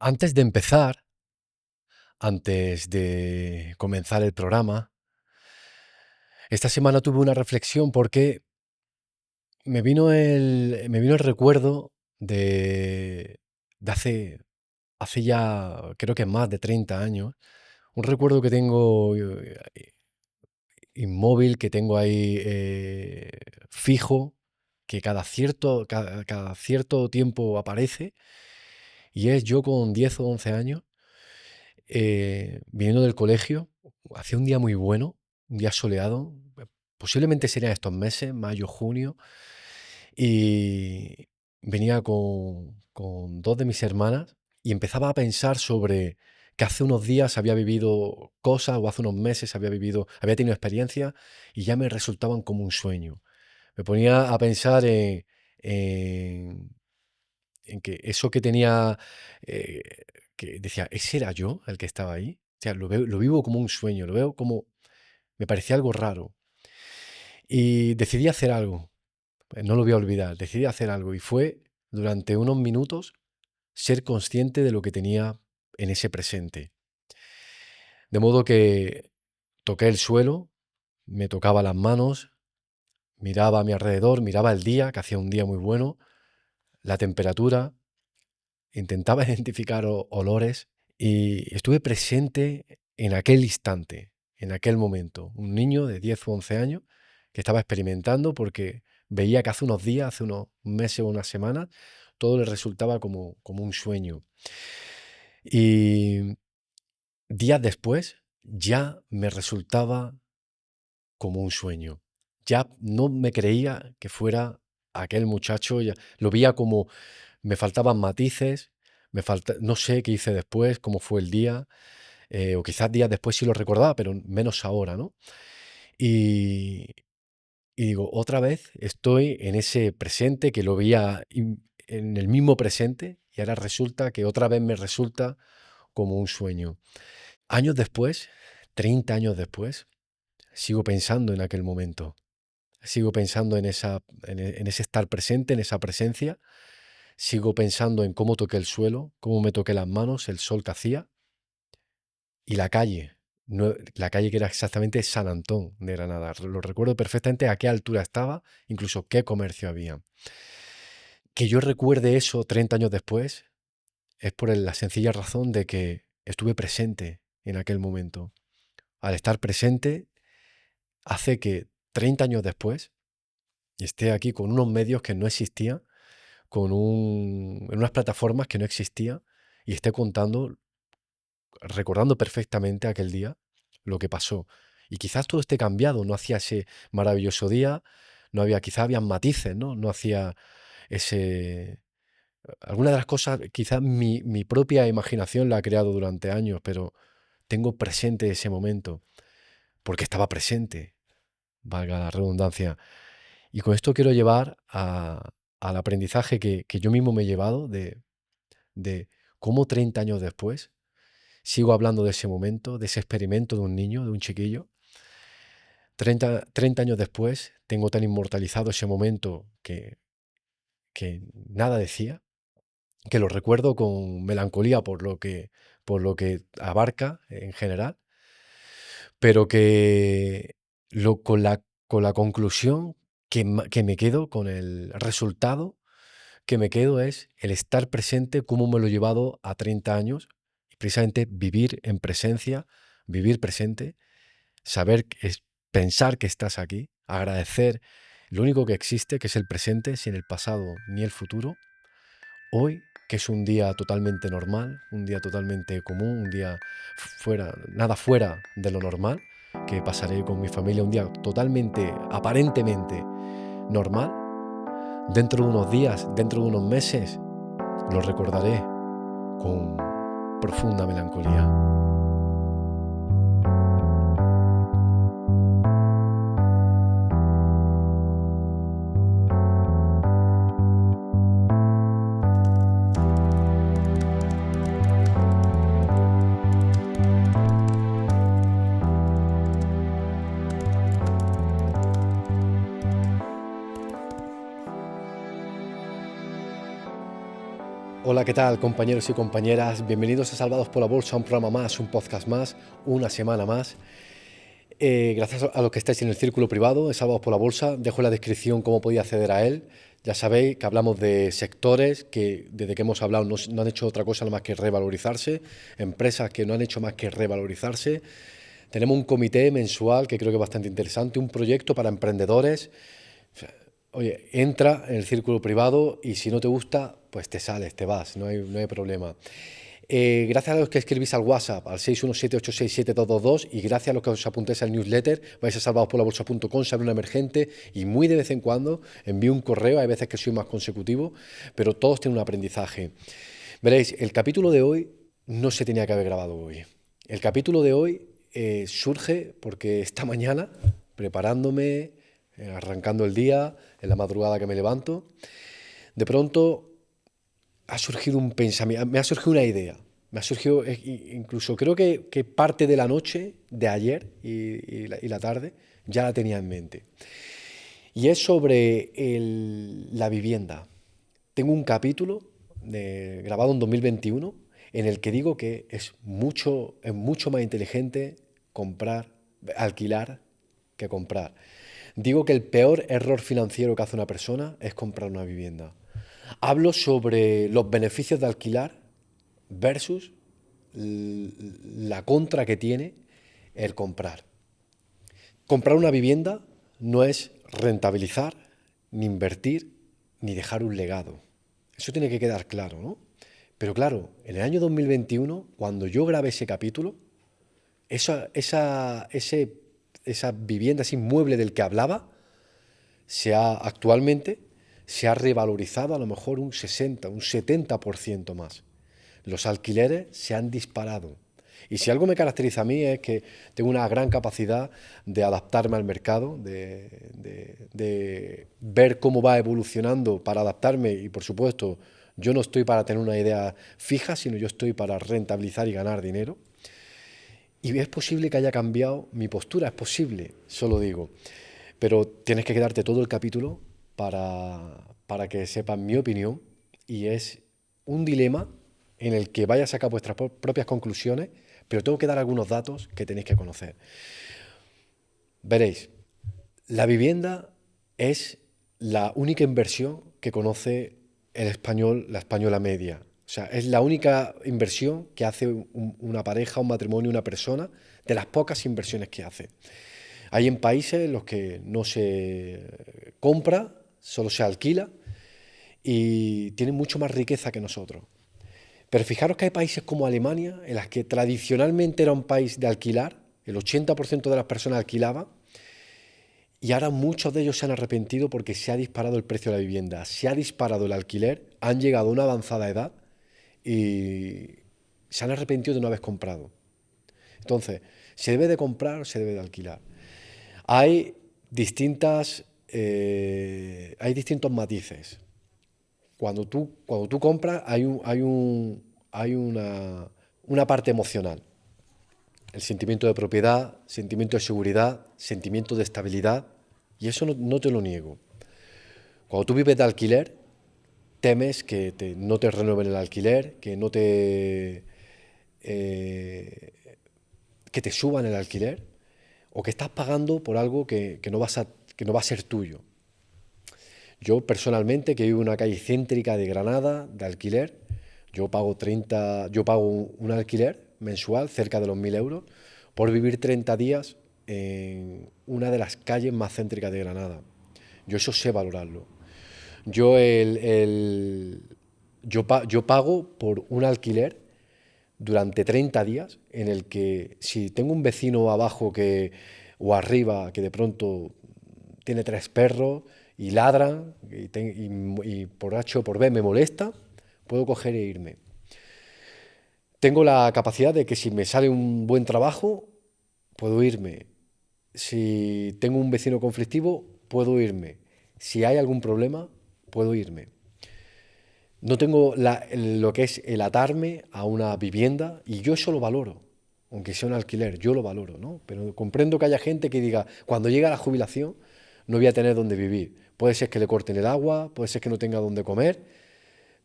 Antes de empezar, antes de comenzar el programa, esta semana tuve una reflexión porque me vino el recuerdo de hace ya, creo que más de 30 años, un recuerdo que tengo inmóvil, que tengo ahí fijo, que cada cierto tiempo aparece, y es yo con 10 o 11 años viniendo del colegio, hacía un día muy bueno, un día soleado, posiblemente serían estos meses, mayo, junio, y venía con dos de mis hermanas y empezaba a pensar sobre que hace unos días había vivido cosas o hace unos meses había tenido experiencias y ya me resultaban como un sueño. Me ponía a pensar en, en que eso que tenía, eh, que decía, ¿ese era yo el que estaba ahí? O sea, lo vivo como un sueño, lo veo como, me parecía algo raro. Y decidí hacer algo, no lo voy a olvidar, decidí hacer algo y fue durante unos minutos ser consciente de lo que tenía en ese presente. De modo que toqué el suelo, me tocaba las manos, miraba a mi alrededor, miraba el día, que hacía un día muy bueno, la temperatura, intentaba identificar olores y estuve presente en aquel instante, en aquel momento. Un niño de 10 o 11 años que estaba experimentando porque veía que hace unos días, hace unos meses o unas semanas, todo le resultaba como un sueño. Y días después ya me resultaba como un sueño. Ya no me creía que fuera aquel muchacho, ya lo veía como me faltaban matices, no sé qué hice después, cómo fue el día, o quizás días después sí lo recordaba, pero menos ahora, ¿no? Y, y digo, otra vez estoy en ese presente que lo veía en el mismo presente y ahora resulta que otra vez me resulta como un sueño. Años después, 30 años después, sigo pensando en aquel momento, sigo pensando en ese estar presente, en esa presencia. Sigo pensando en cómo toqué el suelo, cómo me toqué las manos, el sol que hacía y la calle. La calle que era exactamente San Antón de Granada. Lo recuerdo perfectamente a qué altura estaba, incluso qué comercio había. Que yo recuerde eso 30 años después es por la sencilla razón de que estuve presente en aquel momento. Al estar presente hace que 30 años después esté aquí con unos medios que no existían, en unas plataformas que no existían y esté recordando perfectamente aquel día, lo que pasó. Y quizás todo esté cambiado, no hacía ese maravilloso día, no había, quizás habían matices, ¿no? No hacía ese... Alguna de las cosas, quizás mi propia imaginación la ha creado durante años, pero tengo presente ese momento, porque estaba presente, valga la redundancia. Y con esto quiero llevar al aprendizaje que yo mismo me he llevado de cómo 30 años después sigo hablando de ese momento, de ese experimento de un niño, de un chiquillo. 30 años después tengo tan inmortalizado ese momento que nada decía, que lo recuerdo con melancolía por lo que abarca en general, pero con la conclusión que me quedo, con el resultado que me quedo es el estar presente, cómo me lo he llevado a 30 años, y precisamente vivir en presencia, vivir presente, saber, pensar que estás aquí, agradecer lo único que existe, que es el presente, sin el pasado ni el futuro. Hoy, que es un día totalmente normal, un día totalmente común, un día nada fuera de lo normal, que pasaré con mi familia un día totalmente, aparentemente normal. Dentro de unos días, dentro de unos meses, lo recordaré con profunda melancolía. Hola, ¿qué tal, compañeros y compañeras? Bienvenidos a Salvados por la Bolsa, un programa más, un podcast más, una semana más. Gracias a los que estáis en el círculo privado de Salvados por la Bolsa, dejo en la descripción cómo podéis acceder a él. Ya sabéis que hablamos de sectores que desde que hemos hablado no han hecho otra cosa nada más que revalorizarse, empresas que no han hecho más que revalorizarse. Tenemos un comité mensual que creo que es bastante interesante, un proyecto para emprendedores. Oye, entra en el círculo privado y si no te gusta, pues te sales, te vas, no hay problema. Gracias a los que escribís al WhatsApp, al 617866222, y gracias a los que os apuntéis al newsletter, vais a salvadosporlabolsa.com, sale una emergente, y muy de vez en cuando envío un correo, hay veces que soy más consecutivo, pero todos tienen un aprendizaje. Veréis, el capítulo de hoy no se tenía que haber grabado hoy. El capítulo de hoy surge porque esta mañana, preparándome, arrancando el día, en la madrugada que me levanto, de pronto ha surgido un pensamiento, me ha surgido una idea. Me ha surgido, incluso creo que parte de la noche de ayer y la tarde ya la tenía en mente. Y es sobre la vivienda. Tengo un capítulo grabado en 2021 en el que digo que es mucho más inteligente alquilar que comprar. Digo que el peor error financiero que hace una persona es comprar una vivienda. Hablo sobre los beneficios de alquilar versus la contra que tiene el comprar. Comprar una vivienda no es rentabilizar, ni invertir, ni dejar un legado. Eso tiene que quedar claro, ¿no? Pero claro, en el año 2021, cuando yo grabé ese capítulo, esa vivienda, ese inmueble del que hablaba, actualmente se ha revalorizado a lo mejor un 60, un 70% más. Los alquileres se han disparado. Y si algo me caracteriza a mí es que tengo una gran capacidad de adaptarme al mercado, de ver cómo va evolucionando para adaptarme y, por supuesto, yo no estoy para tener una idea fija, sino yo estoy para rentabilizar y ganar dinero. Y es posible que haya cambiado mi postura, es posible, solo digo. Pero tienes que quedarte todo el capítulo para que sepas mi opinión, y es un dilema en el que vais a sacar vuestras propias conclusiones, pero tengo que dar algunos datos que tenéis que conocer. Veréis, la vivienda es la única inversión que conoce el español, la española media. O sea, es la única inversión que hace una pareja, un matrimonio, una persona, de las pocas inversiones que hace. Hay en países en los que no se compra, solo se alquila, y tienen mucho más riqueza que nosotros. Pero fijaros que hay países como Alemania, en las que tradicionalmente era un país de alquilar, el 80% de las personas alquilaban, y ahora muchos de ellos se han arrepentido porque se ha disparado el precio de la vivienda, se ha disparado el alquiler, han llegado a una avanzada edad y se han arrepentido de no haber comprado. Entonces, ¿se debe de comprar o se debe de alquilar? Hay hay distintos matices. Cuando tú compras hay una parte emocional. El sentimiento de propiedad, sentimiento de seguridad, sentimiento de estabilidad, y eso no te lo niego. Cuando tú vives de alquiler, temes que no te renueven el alquiler, eh, que te suban el alquiler, o que estás pagando por algo que no va a ser tuyo. Yo personalmente, que vivo en una calle céntrica de Granada, de alquiler, yo pago un alquiler mensual cerca de los 1.000 euros por vivir 30 días en una de las calles más céntricas de Granada. Yo eso sé valorarlo. Yo, yo pago por un alquiler durante 30 días en el que si tengo un vecino abajo o arriba que de pronto tiene 3 perros y ladran y por H o por B me molesta, puedo coger e irme. Tengo la capacidad de que si me sale un buen trabajo, puedo irme. Si tengo un vecino conflictivo, puedo irme. Si hay algún problema, puedo irme. No tengo lo que es el atarme a una vivienda, y yo eso lo valoro, aunque sea un alquiler, yo lo valoro, ¿no? Pero comprendo que haya gente que diga, cuando llega la jubilación, no voy a tener dónde vivir. Puede ser que le corten el agua, puede ser que no tenga dónde comer,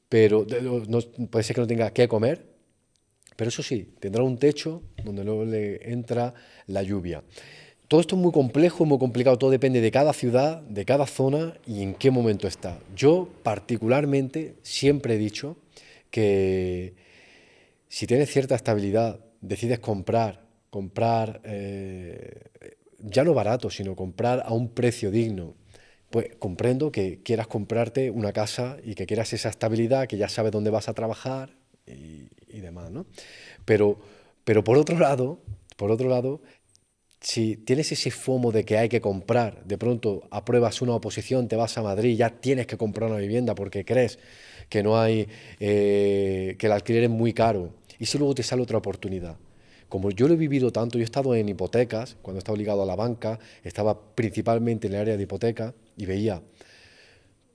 pero no, puede ser que no tenga qué comer, pero eso sí, tendrá un techo donde luego le entra la lluvia. Todo esto es muy complejo, muy complicado, todo depende de cada ciudad, de cada zona y en qué momento está. Yo particularmente siempre he dicho que si tienes cierta estabilidad, decides comprar ya no barato, sino comprar a un precio digno, pues comprendo que quieras comprarte una casa y que quieras esa estabilidad, que ya sabes dónde vas a trabajar y demás, ¿no? Pero, pero por otro lado, si tienes ese FOMO de que hay que comprar, de pronto apruebas una oposición, te vas a Madrid, ya tienes que comprar una vivienda porque crees que no hay, que el alquiler es muy caro. Y si luego te sale otra oportunidad. Como yo lo he vivido tanto, yo he estado en hipotecas, cuando he estado ligado a la banca, estaba principalmente en el área de hipoteca y veía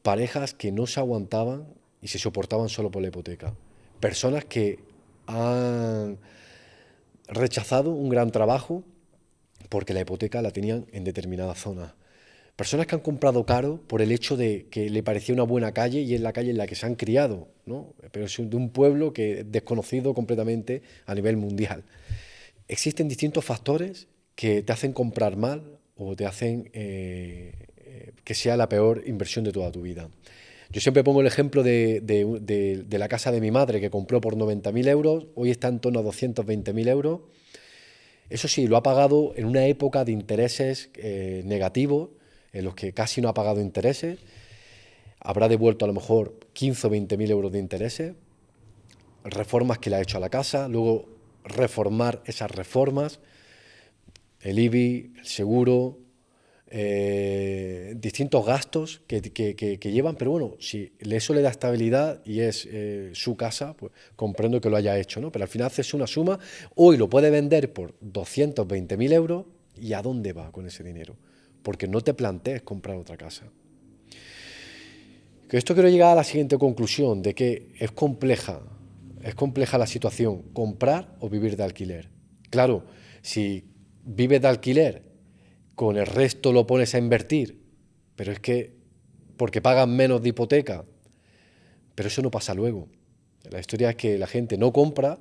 parejas que no se aguantaban y se soportaban solo por la hipoteca. Personas que han rechazado un gran trabajo porque la hipoteca la tenían en determinada zona. Personas que han comprado caro por el hecho de que le parecía una buena calle y es la calle en la que se han criado, ¿no? Pero es de un pueblo que es desconocido completamente a nivel mundial. Existen distintos factores que te hacen comprar mal o te hacen que sea la peor inversión de toda tu vida. Yo siempre pongo el ejemplo de la casa de mi madre que compró por 90.000 euros, hoy está en torno a 220.000 euros. Eso sí, lo ha pagado en una época de intereses negativos, en los que casi no ha pagado intereses, habrá devuelto a lo mejor 15 o 20 mil euros de intereses, reformas que le ha hecho a la casa, luego reformar esas reformas, el IBI, el seguro, distintos gastos que llevan, pero bueno, si eso le da estabilidad y es su casa, pues comprendo que lo haya hecho, ¿no? Pero al final haces una suma, hoy lo puede vender por 220.000 euros y ¿a dónde va con ese dinero? Porque no te plantees comprar otra casa. Que esto quiero llegar a la siguiente conclusión, de que es compleja la situación, comprar o vivir de alquiler. Claro, si vives de alquiler, con el resto lo pones a invertir, pero es que porque pagan menos de hipoteca, pero eso no pasa luego. La historia es que la gente no compra,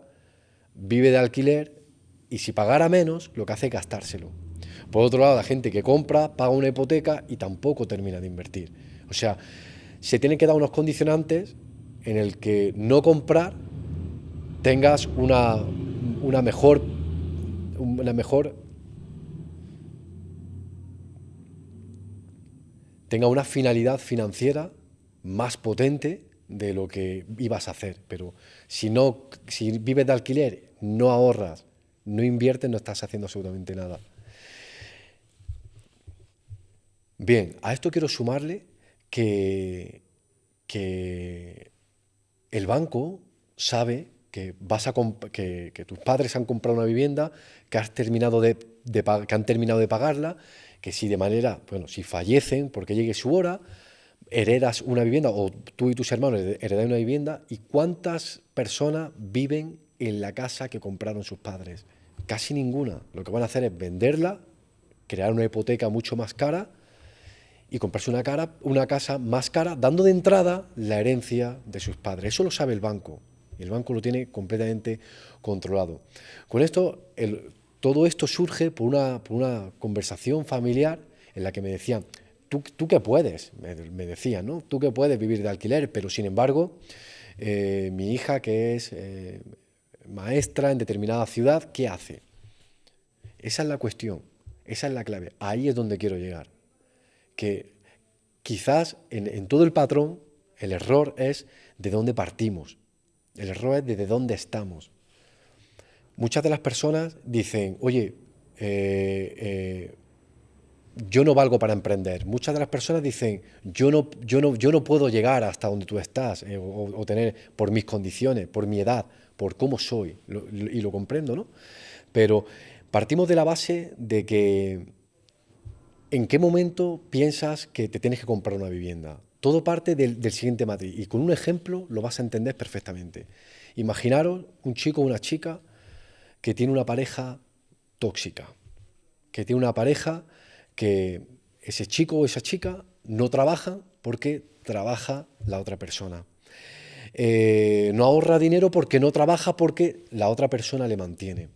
vive de alquiler y si pagara menos, lo que hace es gastárselo. Por otro lado, la gente que compra, paga una hipoteca y tampoco termina de invertir. O sea, se tienen que dar unos condicionantes en el que no comprar tengas una mejor, una mejor, tenga una finalidad financiera más potente de lo que ibas a hacer. Pero si no, si vives de alquiler, no ahorras, no inviertes, no estás haciendo absolutamente nada. Bien, a esto quiero sumarle que, que el banco sabe que, que tus padres han comprado una vivienda, que, has terminado que han terminado de pagarla, que si de manera, bueno, si fallecen porque llegue su hora, heredas una vivienda o tú y tus hermanos heredáis una vivienda y cuántas personas viven en la casa que compraron sus padres. Casi ninguna. Lo que van a hacer es venderla, crear una hipoteca mucho más cara y comprarse una casa más cara, dando de entrada la herencia de sus padres. Eso lo sabe el banco y el banco lo tiene completamente controlado. Con esto, todo esto surge por una conversación familiar en la que me decían, tú qué puedes, me decían, ¿no? Tú qué puedes vivir de alquiler, pero sin embargo, mi hija que es maestra en determinada ciudad, ¿qué hace? Esa es la cuestión, esa es la clave, ahí es donde quiero llegar. Que quizás en todo el patrón el error es de dónde partimos, el error es de dónde estamos. Muchas de las personas dicen, oye, yo no valgo para emprender. Muchas de las personas dicen, yo no puedo llegar hasta donde tú estás o tener por mis condiciones, por mi edad, por cómo soy, y lo comprendo, ¿no? Pero partimos de la base de que ¿en qué momento piensas que te tienes que comprar una vivienda? Todo parte del siguiente matiz y con un ejemplo lo vas a entender perfectamente. Imaginaros un chico o una chica que tiene una pareja tóxica, que tiene una pareja que ese chico o esa chica no trabaja porque trabaja la otra persona. no ahorra dinero porque no trabaja, porque la otra persona le mantiene.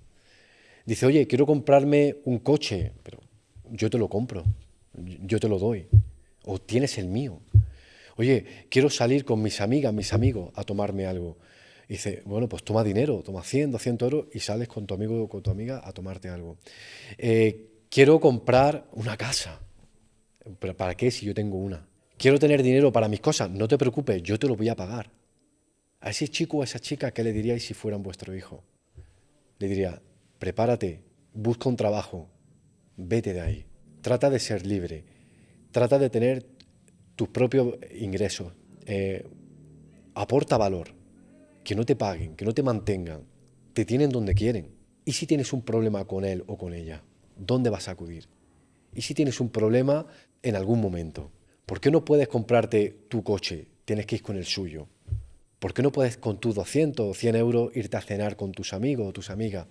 Dice, oye, quiero comprarme un coche, pero yo te lo compro, yo te lo doy, o tienes el mío. Oye, quiero salir con mis amigas, mis amigos, a tomarme algo. Dice, bueno, pues toma dinero, toma 100, 200 euros y sales con tu amigo o con tu amiga a tomarte algo. Quiero comprar una casa. ¿Pero para qué si yo tengo una? Quiero tener dinero para mis cosas. No te preocupes, yo te lo voy a pagar. A ese chico o a esa chica, ¿qué le diríais si fueran vuestro hijo? Le diría, prepárate, busca un trabajo, vete de ahí. Trata de ser libre. Trata de tener tus propios ingresos. Aporta valor. Que no te paguen, que no te mantengan. Te tienen donde quieren. ¿Y si tienes un problema con él o con ella? ¿Dónde vas a acudir? ¿Y si tienes un problema en algún momento? ¿Por qué no puedes comprarte tu coche? Tienes que ir con el suyo. ¿Por qué no puedes con tus 200 o 100 euros irte a cenar con tus amigos o tus amigas?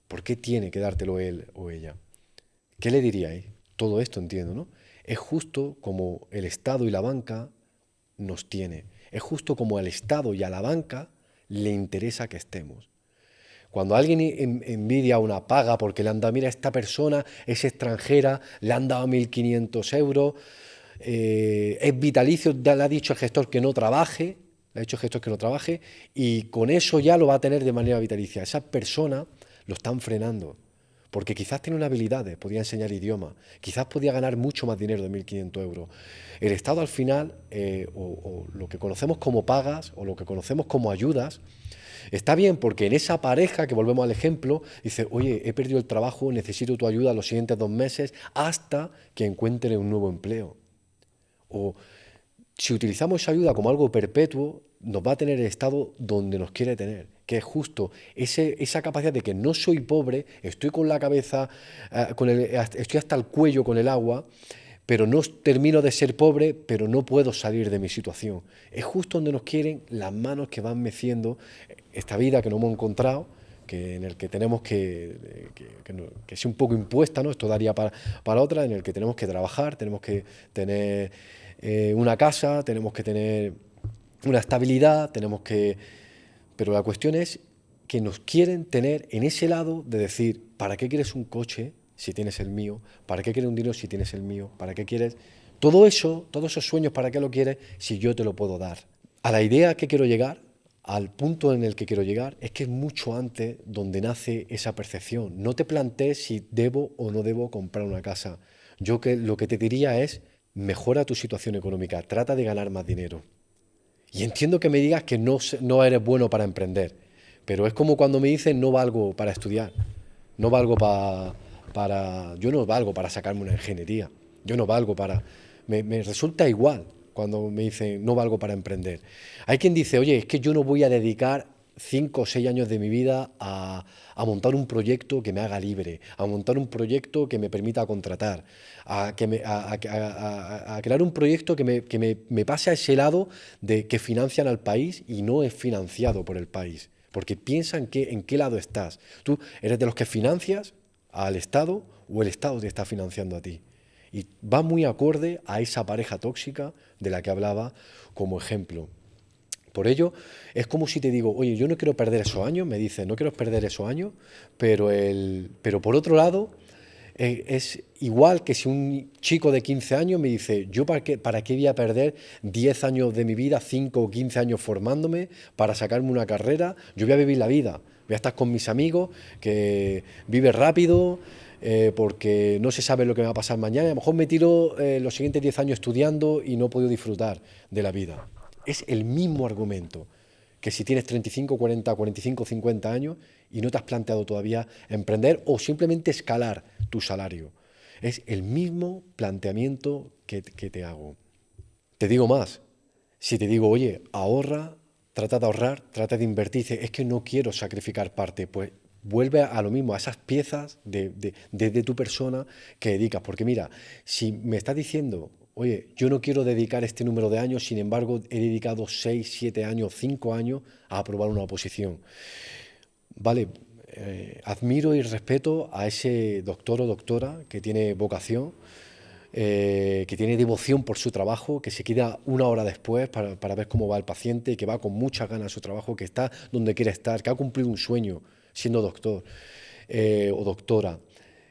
¿Por qué tiene que dártelo él o ella? ¿Qué le diríais? Todo esto entiendo, ¿no? Es justo como el Estado y la banca nos tiene. Es justo como al Estado y a la banca le interesa que estemos. Cuando alguien envidia una paga porque le han dado, mira, esta persona es extranjera, le han dado 1.500 euros, es vitalicio, le ha dicho el gestor que no trabaje, le ha dicho el gestor que no trabaje, y con eso ya lo va a tener de manera vitalicia. Esa persona lo están frenando, porque quizás tiene una habilidad, podía enseñar idioma, quizás podía ganar mucho más dinero de 1.500 euros. El Estado al final, o lo que conocemos como pagas, o lo que conocemos como ayudas, está bien porque en esa pareja, que volvemos al ejemplo, dice, oye, he perdido el trabajo, necesito tu ayuda los siguientes 2 meses hasta que encuentre un nuevo empleo. O si utilizamos esa ayuda como algo perpetuo, nos va a tener el Estado donde nos quiere tener, que es justo esa capacidad de que no soy pobre, estoy con la cabeza, estoy hasta el cuello con el agua, pero no termino de ser pobre, pero no puedo salir de mi situación. Es justo donde nos quieren las manos que van meciendo esta vida que no hemos encontrado, que en el que tenemos que es un poco impuesta, ¿no? Esto daría para otra, en el que tenemos que trabajar, tenemos que tener una casa, tenemos que tener una estabilidad, pero la cuestión es que nos quieren tener en ese lado de decir, ¿para qué quieres un coche si tienes el mío? ¿Para qué quieres un dinero si tienes el mío? ¿Para qué quieres todo eso, todos esos sueños, para qué lo quieres si yo te lo puedo dar? A la idea que quiero llegar, al punto en el que quiero llegar, es que es mucho antes donde nace esa percepción. No te plantees si debo o no debo comprar una casa. Lo que te diría es, mejora tu situación económica, trata de ganar más dinero. Y entiendo que me digas que no eres bueno para emprender, pero es como cuando me dicen no valgo para estudiar, no valgo yo no valgo para sacarme una ingeniería, yo no valgo para, me resulta igual cuando me dicen no valgo para emprender. Hay quien dice, oye, es que yo no voy a dedicar 5 o 6 años de mi vida a montar un proyecto que me haga libre, a montar un proyecto que me permita contratar, a crear un proyecto me pase a ese lado de que financian al país y no es financiado por el país. Porque piensa en qué lado estás. ¿Tú eres de los que financias al Estado o el Estado te está financiando a ti? Y va muy acorde a esa pareja tóxica de la que hablaba como ejemplo. Por ello, es como si te digo, oye, yo no quiero perder esos años, me dice, no quiero perder esos años, pero por otro lado, es igual que si un chico de 15 años me dice, yo para qué voy a perder 10 años de mi vida, 5 o 15 años formándome para sacarme una carrera, yo voy a vivir la vida, voy a estar con mis amigos, que vive rápido, porque no se sabe lo que me va a pasar mañana, a lo mejor me tiro los siguientes 10 años estudiando y no he podido disfrutar de la vida. Es el mismo argumento que si tienes 35, 40, 45, 50 años y no te has planteado todavía emprender o simplemente escalar tu salario. Es el mismo planteamiento que te hago. Te digo más, si te digo, oye, ahorra, trata de ahorrar, trata de invertir, dice, es que no quiero sacrificar parte, pues vuelve a lo mismo, a esas piezas de tu persona que dedicas. Porque mira, si me estás diciendo, oye, yo no quiero dedicar este número de años, sin embargo, he dedicado 6, 7 años, 5 años a aprobar una oposición. Vale, admiro y respeto a ese doctor o doctora que tiene vocación, que tiene devoción por su trabajo, que se queda una hora después para ver cómo va el paciente, que va con muchas ganas a su trabajo, que está donde quiere estar, que ha cumplido un sueño siendo doctor o doctora,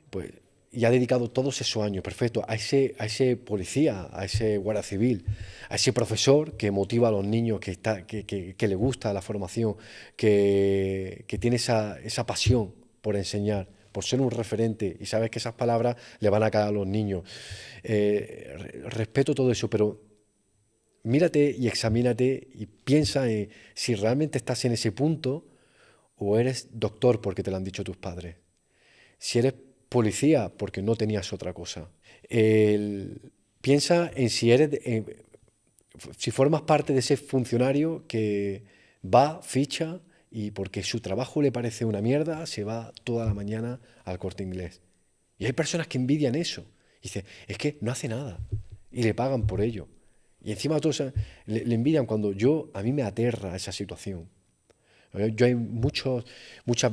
pues, y ha dedicado todos esos años, perfecto, a ese policía, a ese guardia civil, a ese profesor que motiva a los niños, que le gusta la formación, que tiene esa pasión por enseñar, por ser un referente, y sabes que esas palabras le van a caer a los niños. Respeto todo eso, pero mírate y examínate y piensa en si realmente estás en ese punto o eres doctor porque te lo han dicho tus padres. Si eres policía porque no tenías otra cosa. Piensa en si formas parte de ese funcionario que va, ficha y porque su trabajo le parece una mierda, se va toda la mañana al Corte Inglés. Y hay personas que envidian eso. Y dice, es que no hace nada. Y le pagan por ello. Y encima todos le envidian cuando a mí me aterra esa situación. Yo hay muchas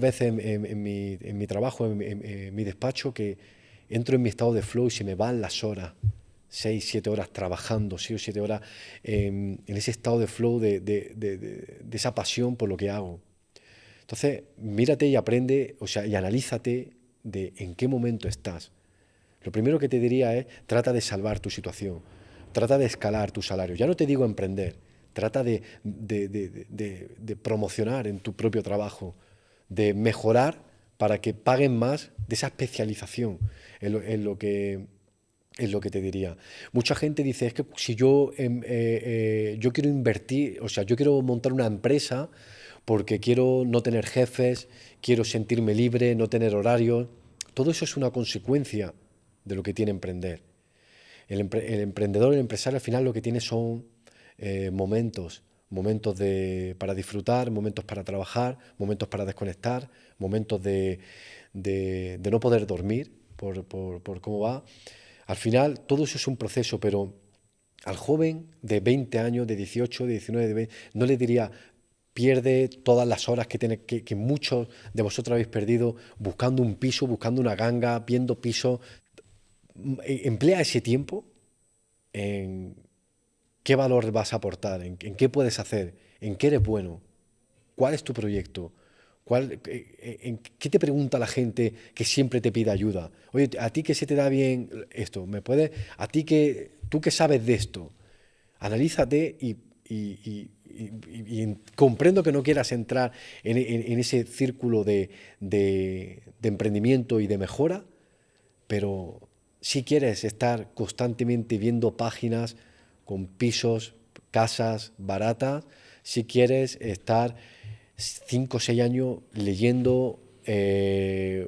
veces en mi trabajo, en mi despacho, que entro en mi estado de flow y se me van las horas, 6, 7 horas trabajando, 6 o 7 horas en ese estado de flow de esa pasión por lo que hago. Entonces, mírate y aprende, o sea, y analízate de en qué momento estás. Lo primero que te diría es, trata de salvar tu situación, trata de escalar tu salario. Ya no te digo emprender, trata de promocionar en tu propio trabajo, de mejorar para que paguen más de esa especialización en lo que te diría. Mucha gente dice, es que si yo quiero invertir, o sea, yo quiero montar una empresa porque quiero no tener jefes, quiero sentirme libre, no tener horarios. Todo eso es una consecuencia de lo que tiene emprender. El emprendedor, el empresario, al final lo que tiene son momentos para disfrutar, momentos para trabajar, momentos para desconectar, momentos de no poder dormir por cómo va. Al final, todo eso es un proceso, pero al joven de 20 años, de 18, de 19, de 20, no le diría, pierde todas las horas que muchos de vosotros habéis perdido buscando un piso, buscando una ganga, viendo pisos. Emplea ese tiempo en qué valor vas a aportar, en qué puedes hacer, en qué eres bueno, cuál es tu proyecto, en qué te pregunta la gente que siempre te pide ayuda. Oye, a ti que se te da bien esto, a ti que tú que sabes de esto, analízate y comprendo que no quieras entrar en ese círculo de emprendimiento y de mejora, pero si quieres estar constantemente viendo páginas con pisos, casas baratas, si quieres estar 5 o 6 años leyendo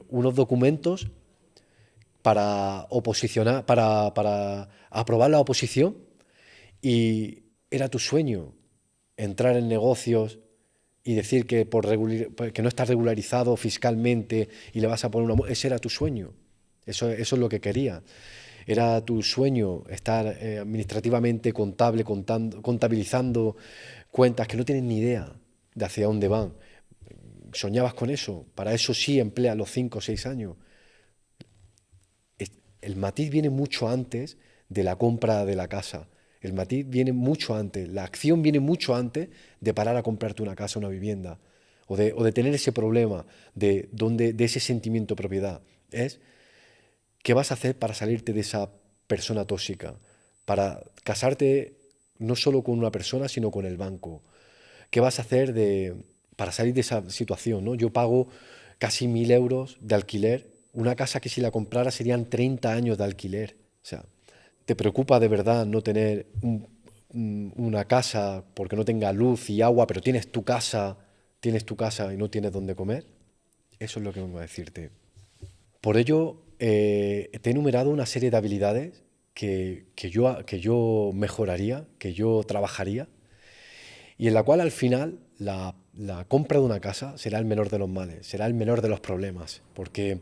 unos documentos para oposicionar, para aprobar la oposición, y era tu sueño entrar en negocios y decir que no estás regularizado fiscalmente y le vas a poner ese era tu sueño. Eso es lo que quería. Era tu sueño estar administrativamente contabilizando cuentas que no tienes ni idea de hacia dónde van. Soñabas con eso. Para eso sí emplea los 5 o 6 años. El matiz viene mucho antes de la compra de la casa. El matiz viene mucho antes. La acción viene mucho antes de parar a comprarte una casa, una vivienda. O de tener ese problema de ese sentimiento de propiedad. Es qué vas a hacer para salirte de esa persona tóxica, para casarte no solo con una persona, sino con el banco. ¿Qué vas a hacer para salir de esa situación? ¿No? Yo pago casi 1.000 euros de alquiler, una casa que si la comprara serían 30 años de alquiler. O sea, ¿te preocupa de verdad no tener una casa porque no tenga luz y agua, pero tienes tu casa y no tienes dónde comer? Eso es lo que vengo a decirte. Por ello, te he enumerado una serie de habilidades que yo mejoraría, que yo trabajaría, y en la cual al final la compra de una casa será el menor de los males, será el menor de los problemas, porque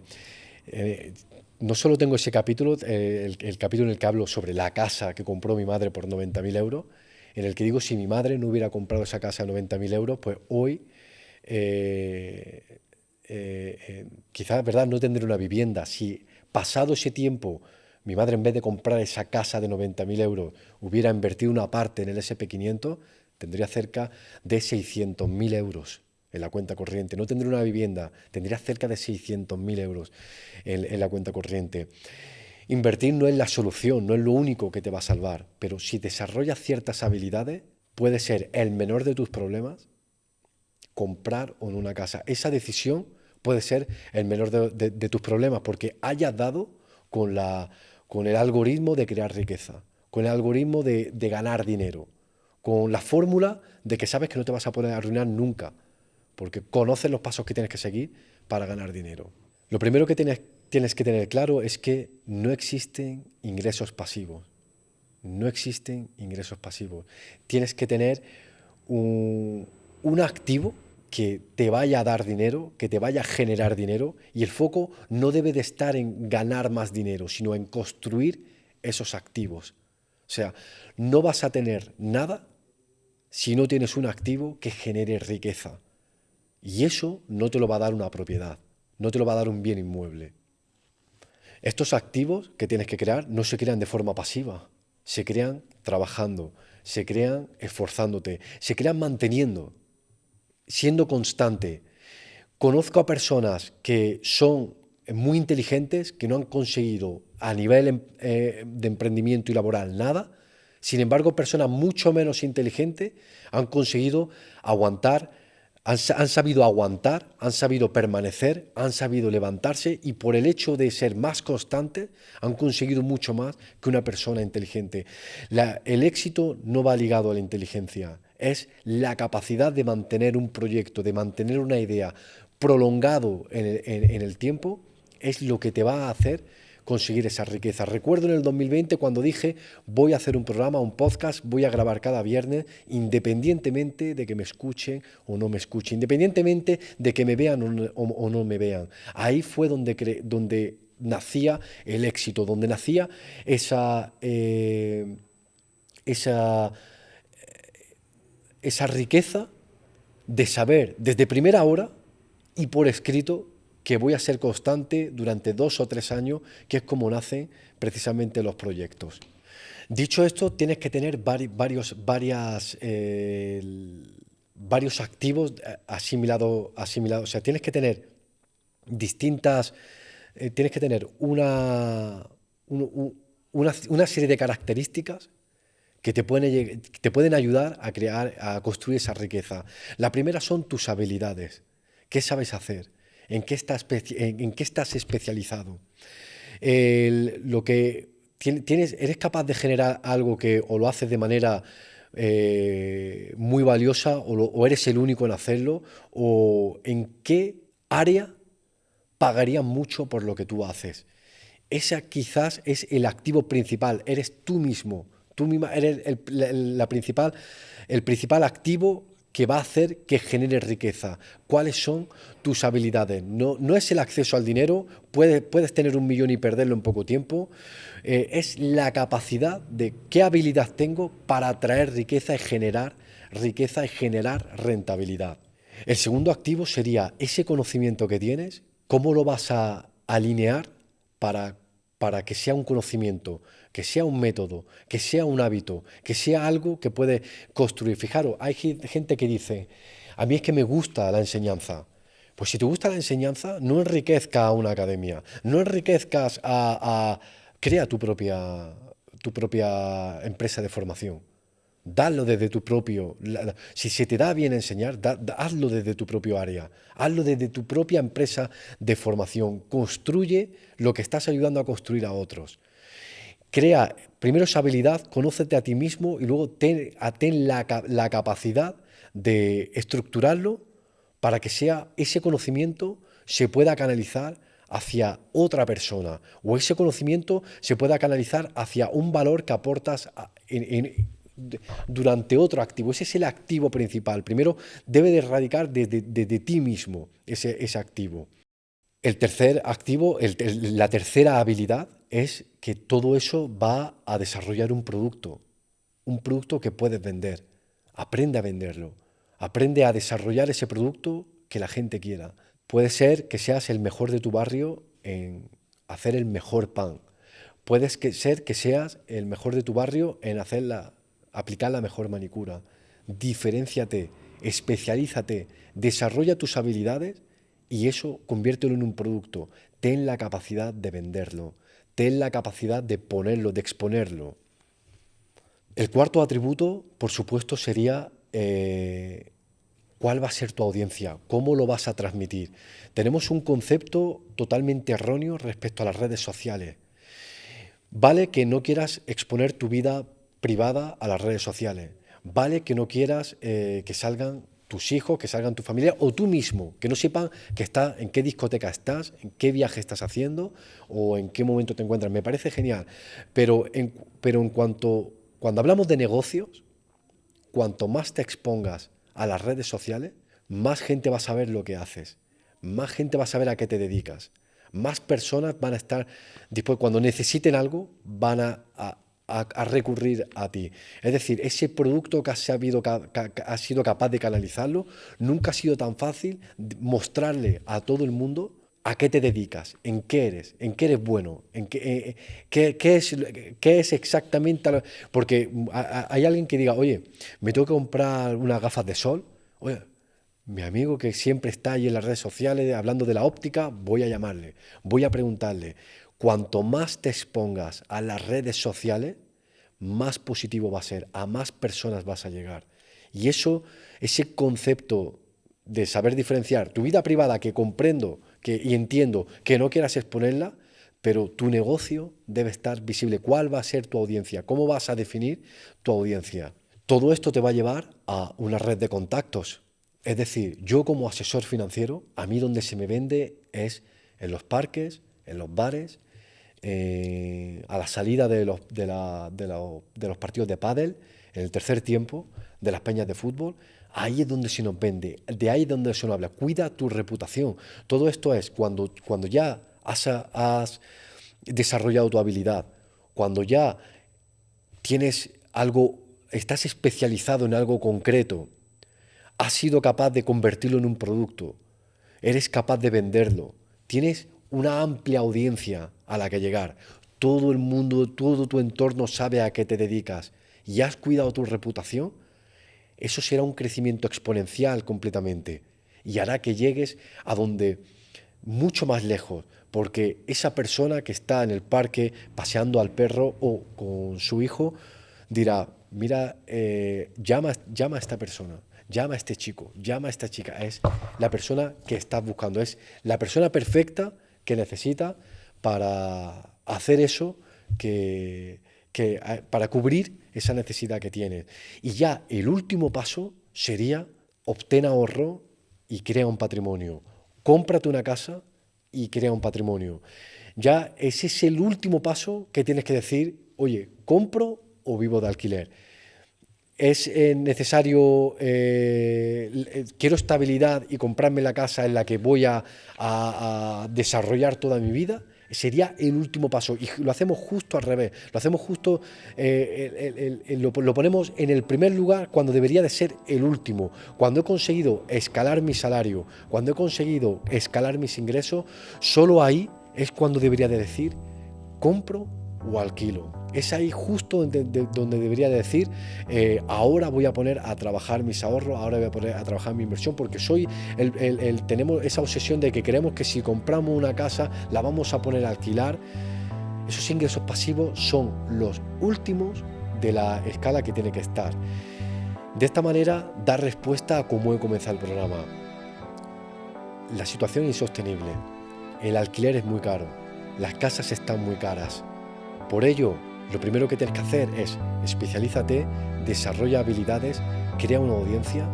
eh, no solo tengo ese capítulo, el capítulo en el que hablo sobre la casa que compró mi madre por 90.000 euros, en el que digo si mi madre no hubiera comprado esa casa de 90.000 euros, pues hoy quizás, ¿verdad?, no tendré una vivienda. Si pasado ese tiempo mi madre en vez de comprar esa casa de 90.000 euros hubiera invertido una parte en el SP500, tendría cerca de 600.000 euros en la cuenta corriente. No tendría una vivienda, tendría cerca de 600.000 euros en la cuenta corriente. Invertir no es la solución, no es lo único que te va a salvar, pero si desarrollas ciertas habilidades, puede ser el menor de tus problemas comprar o no una casa. Esa decisión puede ser el menor de tus problemas porque hayas dado con el algoritmo de crear riqueza, con el algoritmo de ganar dinero, con la fórmula de que sabes que no te vas a poder arruinar nunca, porque conoces los pasos que tienes que seguir para ganar dinero. Lo primero que tienes que tener claro es que no existen ingresos pasivos. No existen ingresos pasivos. Tienes que tener un activo que te vaya a dar dinero, que te vaya a generar dinero, y el foco no debe de estar en ganar más dinero, sino en construir esos activos. O sea, no vas a tener nada si no tienes un activo que genere riqueza. Y eso no te lo va a dar una propiedad, no te lo va a dar un bien inmueble. Estos activos que tienes que crear no se crean de forma pasiva, se crean trabajando, se crean esforzándote, se crean manteniendo, siendo constante. Conozco a personas que son muy inteligentes, que no han conseguido a nivel de emprendimiento y laboral nada. Sin embargo, personas mucho menos inteligentes han conseguido aguantar, han sabido aguantar, han sabido permanecer, han sabido levantarse y por el hecho de ser más constantes han conseguido mucho más que una persona inteligente. El éxito no va ligado a la inteligencia, es la capacidad de mantener un proyecto, de mantener una idea prolongado en el tiempo, es lo que te va a hacer conseguir esa riqueza. Recuerdo en el 2020 cuando dije voy a hacer un programa, un podcast, voy a grabar cada viernes independientemente de que me escuchen o no me escuchen, independientemente de que me vean o no me vean. Ahí fue donde nacía el éxito, donde nacía esa, esa riqueza de saber desde primera hora y por escrito que voy a ser constante durante 2 o 3 años, que es como nacen precisamente los proyectos. Dicho esto, tienes que tener varios activos asimilados, o sea, tienes que tener distintas, tienes que tener una serie de características que te pueden ayudar a crear, a construir esa riqueza. La primera son tus habilidades. ¿Qué sabes hacer? ¿En qué estás especializado? Lo que eres capaz de generar algo que o lo haces de manera muy valiosa o eres el único en hacerlo, o en qué área pagarían mucho por lo que tú haces. Esa quizás es el activo principal, eres tú mismo. Tú misma eres el principal activo que va a hacer que genere riqueza. ¿Cuáles son tus habilidades? No es el acceso al dinero, puedes tener 1 millón y perderlo en poco tiempo. Es la capacidad de qué habilidad tengo para atraer riqueza y generar rentabilidad. El segundo activo sería ese conocimiento que tienes, cómo lo vas a alinear para, para que sea un conocimiento, que sea un método, que sea un hábito, que sea algo que puede construir. Fijaros, hay gente que dice, a mí es que me gusta la enseñanza. Pues si te gusta la enseñanza, no enriquezcas a una academia, no enriquezcas crea tu propia empresa de formación. Dalo desde tu propio. Si se te da bien enseñar, hazlo desde tu propio área. Hazlo desde tu propia empresa de formación. Construye lo que estás ayudando a construir a otros. Crea primero esa habilidad, conócete a ti mismo y luego ten la capacidad de estructurarlo para que sea ese conocimiento se pueda canalizar hacia otra persona o ese conocimiento se pueda canalizar hacia un valor que aportas durante otro activo. Ese es el activo principal. Primero debe de radicar desde ti mismo ese activo. El tercer activo, la tercera habilidad es que todo eso va a desarrollar un producto que puedes vender. Aprende a venderlo, aprende a desarrollar ese producto que la gente quiera. Puede ser que seas el mejor de tu barrio en hacer el mejor pan. ser que seas el mejor de tu barrio en aplicar la mejor manicura. Diferénciate, especialízate, desarrolla tus habilidades y eso conviértelo en un producto. Ten la capacidad de venderlo, ten la capacidad de ponerlo, de exponerlo. El cuarto atributo, por supuesto, sería cuál va a ser tu audiencia, cómo lo vas a transmitir. Tenemos un concepto totalmente erróneo respecto a las redes sociales. Vale que no quieras exponer tu vida privada a las redes sociales. Vale que no quieras que salgan tus hijos, que salgan tu familia o tú mismo, que no sepan en qué discoteca estás, en qué viaje estás haciendo o en qué momento te encuentras. Me parece genial. Cuando hablamos de negocios, cuanto más te expongas a las redes sociales, más gente va a saber lo que haces, más gente va a saber a qué te dedicas, más personas van a estar después cuando necesiten algo, van a recurrir a ti. Es decir, ese producto que has sido capaz de canalizarlo, nunca ha sido tan fácil mostrarle a todo el mundo a qué te dedicas, en qué eres bueno, qué es exactamente. Porque hay alguien que diga, oye, me tengo que comprar unas gafas de sol. Oye, mi amigo que siempre está ahí en las redes sociales hablando de la óptica, voy a llamarle, voy a preguntarle. Cuanto más te expongas a las redes sociales, más positivo va a ser, a más personas vas a llegar. Y ese concepto de saber diferenciar tu vida privada, que comprendo y entiendo que no quieras exponerla, pero tu negocio debe estar visible. ¿Cuál va a ser tu audiencia? ¿Cómo vas a definir tu audiencia? Todo esto te va a llevar a una red de contactos. Es decir, yo como asesor financiero, a mí donde se me vende es en los parques, en los bares, a la salida de los partidos de pádel, en el tercer tiempo, de las peñas de fútbol. Ahí es donde se nos vende, de ahí es donde se nos habla. Cuida tu reputación. Todo esto es cuando ya has desarrollado tu habilidad, cuando ya tienes algo, estás especializado en algo concreto, has sido capaz de convertirlo en un producto, eres capaz de venderlo, tienes una amplia audiencia a la que llegar, todo el mundo, todo tu entorno sabe a qué te dedicas y has cuidado tu reputación, eso será un crecimiento exponencial completamente y hará que llegues a donde mucho más lejos, porque esa persona que está en el parque paseando al perro o con su hijo dirá, mira, llama a esta persona, llama a este chico, llama a esta chica, es la persona que estás buscando, es la persona perfecta que necesita para hacer eso para cubrir esa necesidad que tienes. Y ya el último paso sería obtén ahorro y crea un patrimonio. Cómprate una casa y crea un patrimonio. Ya ese es el último paso que tienes que decir, oye, ¿compro o vivo de alquiler? Es necesario, quiero estabilidad y comprarme la casa en la que voy a desarrollar toda mi vida. Sería el último paso y lo hacemos justo al revés, lo hacemos justo, lo ponemos en el primer lugar cuando debería de ser el último. Cuando he conseguido escalar mi salario, cuando he conseguido escalar mis ingresos, solo ahí es cuando debería de decir, compro o alquilo. Es ahí justo donde debería de decir, ahora voy a poner a trabajar mis ahorros, ahora voy a poner a trabajar mi inversión, porque tenemos esa obsesión de que creemos que si compramos una casa la vamos a poner a alquilar. Esos ingresos pasivos son los últimos de la escala que tiene que estar. De esta manera da respuesta a cómo he comenzado el programa. La situación es insostenible, el alquiler es muy caro, las casas están muy caras. Por ello, lo primero que tienes que hacer es especialízate, desarrolla habilidades, crea una audiencia,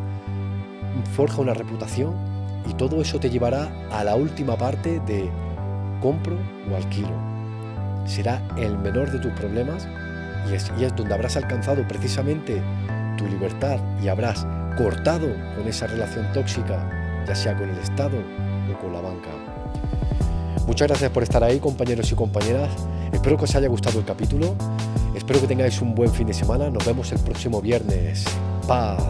forja una reputación y todo eso te llevará a la última parte de compro o alquilo. Será el menor de tus problemas y es donde habrás alcanzado precisamente tu libertad y habrás cortado con esa relación tóxica, ya sea con el Estado o con la banca. Muchas gracias por estar ahí, compañeros y compañeras. Espero que os haya gustado el capítulo. Espero que tengáis un buen fin de semana. Nos vemos el próximo viernes. Paz.